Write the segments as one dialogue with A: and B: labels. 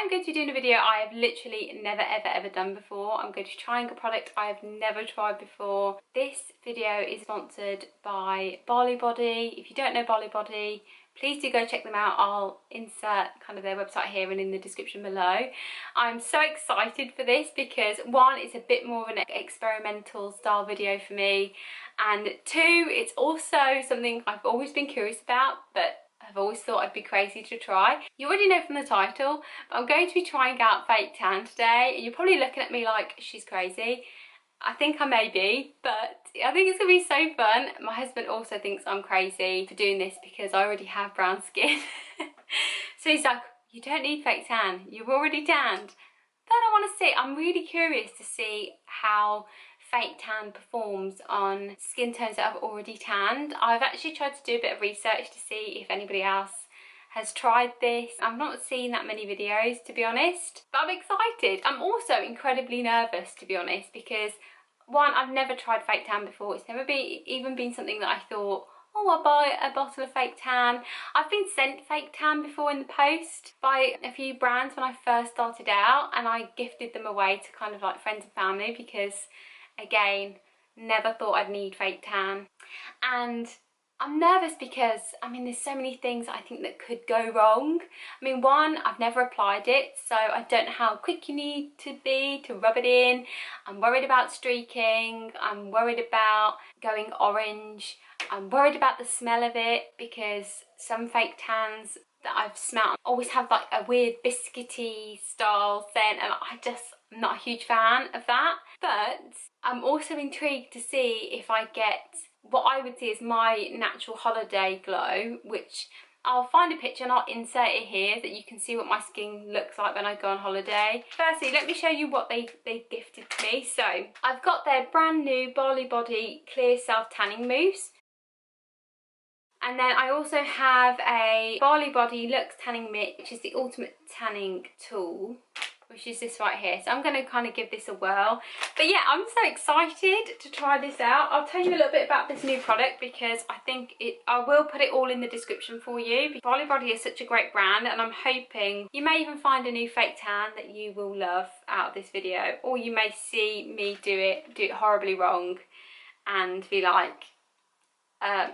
A: I'm going to be doing a video I have literally never ever done before. I'm going to be trying a product I have never tried before. This video is sponsored by Bali Body. If you don't know Bali Body, please do go check them out. I'll insert kind of their website here and in the description below. I'm so excited for this because one, it's a bit more of an experimental style video for me, and two, it's also something I've always been curious about, but I've always thought I'd be crazy to try. You already know from the title, but I'm going to be trying out fake tan today, and you're probably looking at me like she's crazy. I think I may be, but I think it's going to be so fun. My husband also thinks I'm crazy for doing this because I already have brown skin. So he's like, you don't need fake tan, you're already tanned. But I want to see, I'm really curious to see how fake tan performs on skin tones that I've already tanned. I've actually tried to do a bit of research to see if anybody else has tried this. I've not seen that many videos, to be honest, but I'm excited. I'm also incredibly nervous, to be honest, because one, I've never tried fake tan before. It's never even been something that I thought, oh, I'll buy a bottle of fake tan. I've been sent fake tan before in the post by a few brands when I first started out, and I gifted them away to kind of like friends and family because, again, never thought I'd need fake tan. And I'm nervous because, I mean, there's so many things I think that could go wrong. I mean, one, I've never applied it, so I don't know how quick you need to be to rub it in. I'm worried about streaking. I'm worried about going orange. I'm worried about the smell of it because some fake tans that I've smelled always have like a weird biscuity style scent, and I'm not a huge fan of that. But I'm also intrigued to see if I get what I would see is my natural holiday glow, which I'll find a picture and I'll insert it here so that you can see what my skin looks like when I go on holiday. Firstly, let me show you what they gifted to me. So I've got their brand new Bali Body Clear Self Tanning Mousse. And then I also have a Bali Body Luxe Tanning Mitt, which is the ultimate tanning tool, which is this right here. So I'm going to kind of give this a whirl. But yeah, I'm so excited to try this out. I'll tell you a little bit about this new product because I will put it all in the description for you. Bali Body is such a great brand, and I'm hoping you may even find a new fake tan that you will love out of this video, or you may see me do it horribly wrong and be like,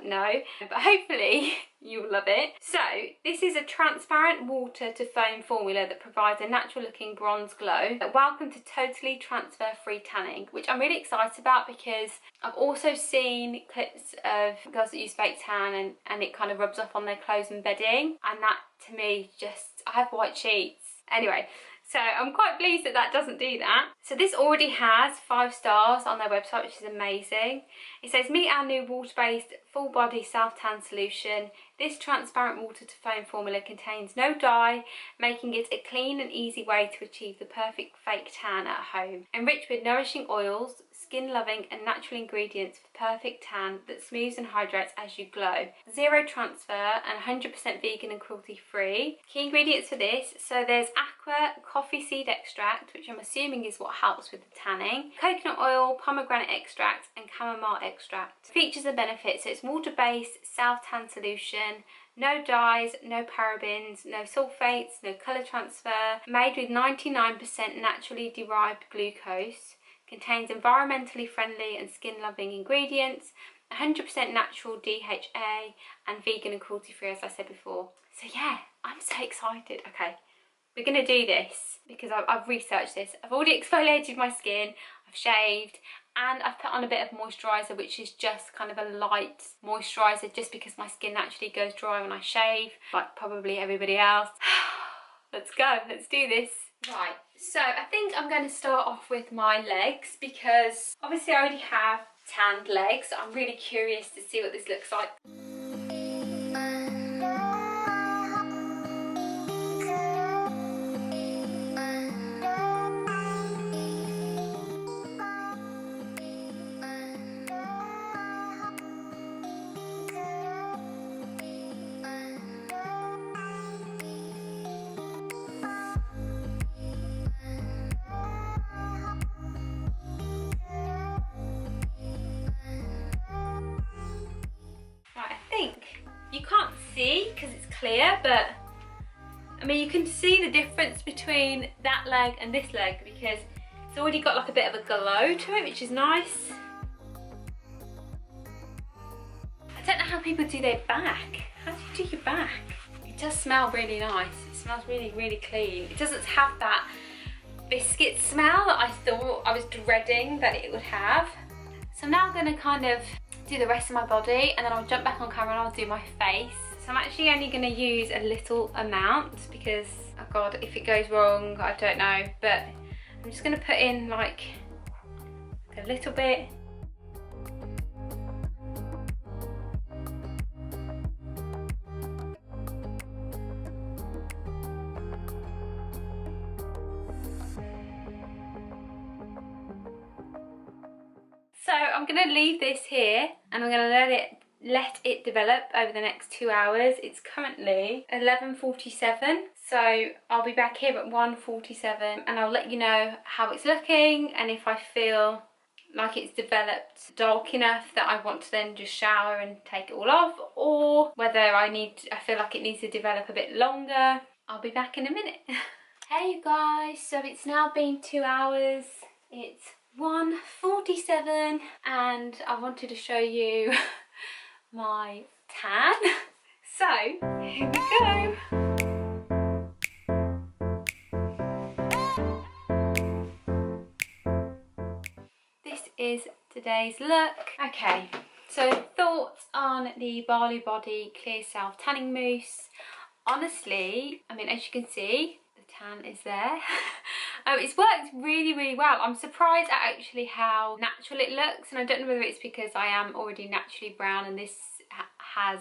A: no, but hopefully you'll love it. So this is a transparent water to foam formula that provides a natural looking bronze glow. Welcome to totally transfer free tanning, which I'm really excited about because I've also seen clips of girls that use fake tan and it kind of rubs off on their clothes and bedding, and that to me just, I have white sheets. Anyway, so I'm quite pleased that that doesn't do that. So this already has 5 stars on their website, which is amazing. It says, meet our new water-based full body self-tan solution. This transparent water to foam formula contains no dye, making it a clean and easy way to achieve the perfect fake tan at home. Enriched with nourishing oils, skin-loving and natural ingredients for perfect tan that smooths and hydrates as you glow. Zero transfer and 100% vegan and cruelty-free. Key ingredients for this, so there's aqua coffee seed extract, which I'm assuming is what helps with the tanning, coconut oil, pomegranate extract and chamomile extract. Features and benefits, so it's water-based self-tan solution, no dyes, no parabens, no sulfates, no colour transfer, made with 99% naturally derived glucose, contains environmentally friendly and skin-loving ingredients, 100% natural DHA and vegan and cruelty-free, as I said before. So yeah, I'm so excited. Okay, we're going to do this because I've researched this. I've already exfoliated my skin, I've shaved, and I've put on a bit of moisturiser, which is just kind of a light moisturiser just because my skin naturally goes dry when I shave, like probably everybody else. Let's go, let's do this. Right, so I think I'm going to start off with my legs because obviously I already have tanned legs. I'm really curious to see what this looks like. You can't see because it's clear, but I mean, you can see the difference between that leg and this leg because it's already got like a bit of a glow to it, which is nice. I don't know how people do their back. How do you do your back? It does smell really nice. It smells really, really clean. It doesn't have that biscuit smell that I thought I was dreading that it would have. So I'm now going to kind of do the rest of my body and then I'll jump back on camera and I'll do my face. So I'm actually only going to use a little amount because, oh god, if it goes wrong, I don't know. But I'm just going to put in like a little bit. So I'm going to leave this here and I'm going to let it develop over the next 2 hours. It's currently 11:47, so I'll be back here at 1:47 and I'll let you know how it's looking and if I feel like it's developed dark enough that I want to then just shower and take it all off, or whether I feel like it needs to develop a bit longer. I'll be back in a minute. Hey you guys, so it's now been 2 hours. It's 1:47 and I wanted to show you my tan. So here we go. This is today's look. Okay, so thoughts on the Bali Body Clear Self Tanning Mousse. Honestly, I mean, as you can see, the tan is there. It's worked really, really well. I'm surprised at actually how natural it looks, and I don't know whether it's because I am already naturally brown and this has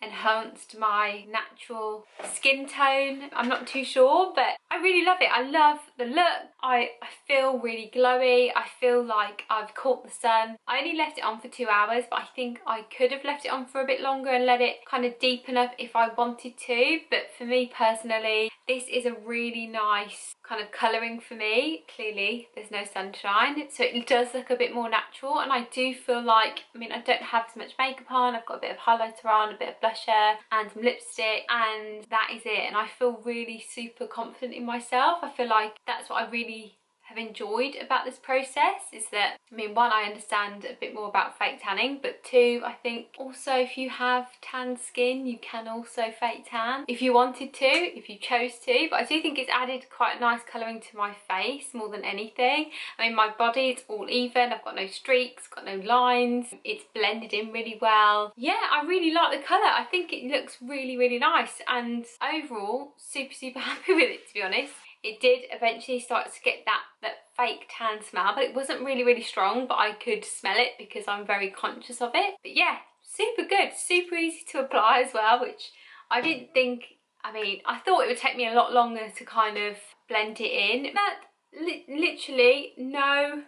A: enhanced my natural skin tone. I'm not too sure, but I really love it. I love the look. I feel really glowy. I feel like I've caught the sun. I only left it on for 2 hours, but I think I could have left it on for a bit longer and let it kind of deepen up if I wanted to. But for me personally, this is a really nice kind of colouring for me. Clearly there's no sunshine, so it does look a bit more natural, and I do feel like, I mean, I don't have as much makeup on. I've got a bit of highlighter on, a bit of blusher and some lipstick, and that is it. And I feel really super confident in myself. I feel like that's what I really have enjoyed about this process, is that, I mean, one, I understand a bit more about fake tanning, but two, I think also if you have tan skin, you can also fake tan if you wanted to, if you chose to. But I do think it's added quite a nice colouring to my face more than anything. I mean, my body, it's all even. I've got no streaks, got no lines. It's blended in really well. Yeah, I really like the colour. I think it looks really, really nice, and overall super, super happy with it, to be honest. It did eventually start to get that fake tan smell, but it wasn't really, really strong, but I could smell it because I'm very conscious of it. But yeah, super good, super easy to apply as well, which I didn't think, I mean, I thought it would take me a lot longer to kind of blend it in, but literally no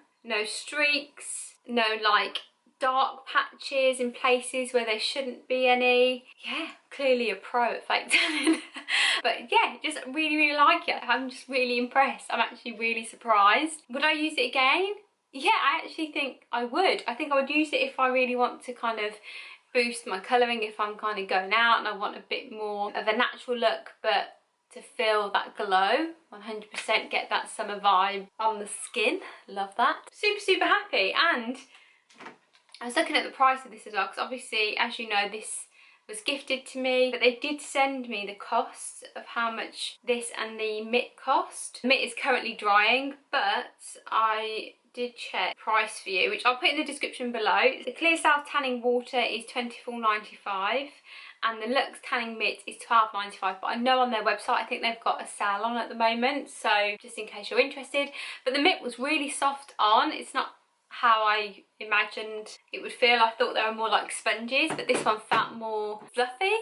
A: streaks, no like dark patches in places where there shouldn't be any. Yeah, clearly a pro at fake tanning. But yeah, just really, really like it. I'm just really impressed. I'm actually really surprised. Would I use it again? Yeah, I actually think I would. I think I would use it if I really want to kind of boost my colouring, if I'm kind of going out and I want a bit more of a natural look, but to feel that glow, 100% get that summer vibe on the skin. Love that. Super, super happy. And I was looking at the price of this as well, because obviously, as you know, this was gifted to me, but they did send me the costs of how much this and the mitt cost. The mitt is currently drying, but I did check price for you, which I'll put in the description below. The Clear Self Tanning Water is $24.95 and the Luxe Tanning Mitt is $12.95, but I know on their website I think they've got a sale on at the moment, so just in case you're interested. But the mitt was really soft on. It's not how I imagined it would feel. I thought they were more like sponges, but this one felt more fluffy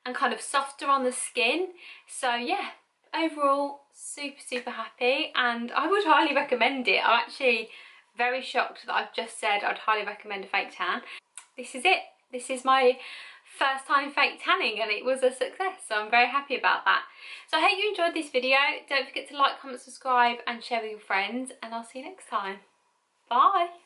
A: and kind of softer on the skin. So yeah, overall super, super happy, and I would highly recommend it. I'm actually very shocked that I've just said I'd highly recommend a fake tan. This is it. This is my first time fake tanning and it was a success, so I'm very happy about that. So I hope you enjoyed this video. Don't forget to like, comment, subscribe and share with your friends, and I'll see you next time. Bye!